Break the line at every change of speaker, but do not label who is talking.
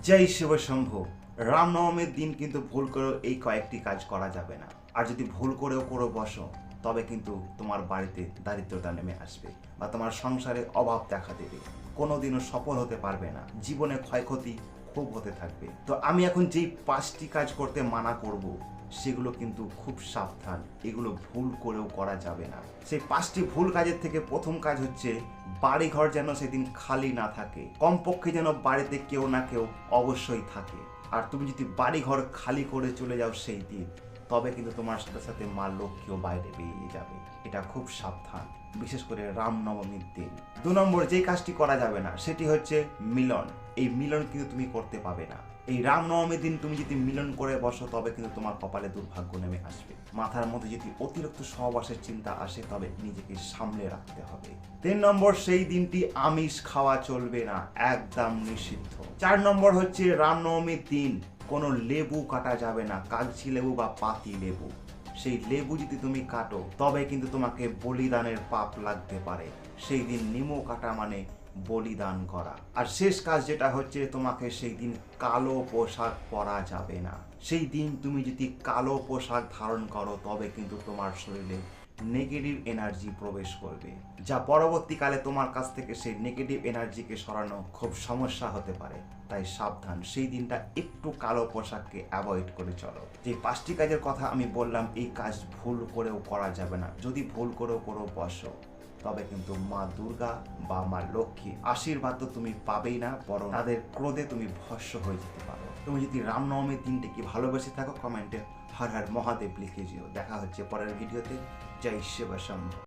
জয় শিব শম্ভু। রামনবমীর দিন কিন্তু ভুল করেও এই কয়েকটি কাজ করা যাবে না। আর যদি ভুল করেও করে বসো তবে কিন্তু তোমার বাড়িতে দারিদ্রতা নেমে আসবে বা তোমার সংসারে অভাব দেখা দেবে, কোনোদিনও সফল হতে পারবে না, জীবনে ক্ষয়ক্ষতি খুব হতে থাকবে। তো আমি এখন যেই 5টি কাজ করতে মানা করব সেগুলো কিন্তু খুব সাবধান, এগুলো ভুল করেও করা যাবে না। সেই 5টি ভুল কাজের থেকে প্রথম কাজ হচ্ছে বাড়িঘর যেন সেদিন খালি না থাকে, কমপক্ষে যেন বাড়িতে কেউ না কেউ অবশ্যই থাকে। আর তুমি যদি বাড়িঘর খালি করে চলে যাও সেই দিন, তবে কিন্তু তোমার সাথে সাথে মা লক্ষ্মীও বাইরে বেরিয়ে যাবে। এটা খুব সাবধান, বিশেষ করে রামনবমীর দিন। 2 নম্বর যেই কাজটি করা যাবে না সেটি হচ্ছে মিলন। এই মিলন কিন্তু তুমি করতে পাবে না। এই রামনবমীর দিন তুমি যদি মিলন করে বসো তবে কিন্তু তোমার কপালে দুর্ভাগ্য নেমে আসবে। মাথার মধ্যে যদি অতিরিক্ত সহবাসের চিন্তা আসে তবে নিজেকে সামলে রাখতে হবে। 3 নম্বর সেই দিনটি আমিষ খাওয়া চলবে না, একদম নিষিদ্ধ। 4 নম্বর হচ্ছে রামনবমীর দিন কোনো লেবু কাটা যাবে না, কাগজি লেবু বা পাতি লেবু। সেই লেবু যদি তুমি কাটো তবে কিন্তু তোমাকে বলিদানের পাপ লাগতে পারে। সেই দিন নিমো কাটা মানে বলিদান করা। আর শেষ কাজ যেটা হচ্ছে, তোমাকে সেই দিন কালো পোশাক পরা যাবে না। সেই দিন তুমি যদি কালো পোশাক ধারণ করো তবে কিন্তু তোমার শরীরে নেগেটিভ এনার্জি প্রবেশ করবে, যা পরবর্তীকালে তোমার কাছ থেকে সেই নেগেটিভ এনার্জিকে সরানো খুব সমস্যা হতে পারে। তাই সাবধান, সেই দিনটা একটু কালো পোশাককে অ্যাভয়েড করে চলো। যে 5টি কাজের কথা আমি বললাম, এই কাজ ভুল করেও করা যাবে না। যদি ভুল করেও বসো তবে কিন্তু মা দুর্গা বা মা লক্ষ্মী আশীর্বাদ তো তুমি পাবেই না, বরং তাদের ক্রোধে তুমি ভস্ম হয়ে যেতে পারো। তুমি যদি রামনবমীর দিনটিকে ভালোবেসে থাকো, কমেন্টে হর হর মহাদেব লিখে যেও। দেখা হচ্ছে পরের ভিডিওতে। জয় শিব শম্ভু।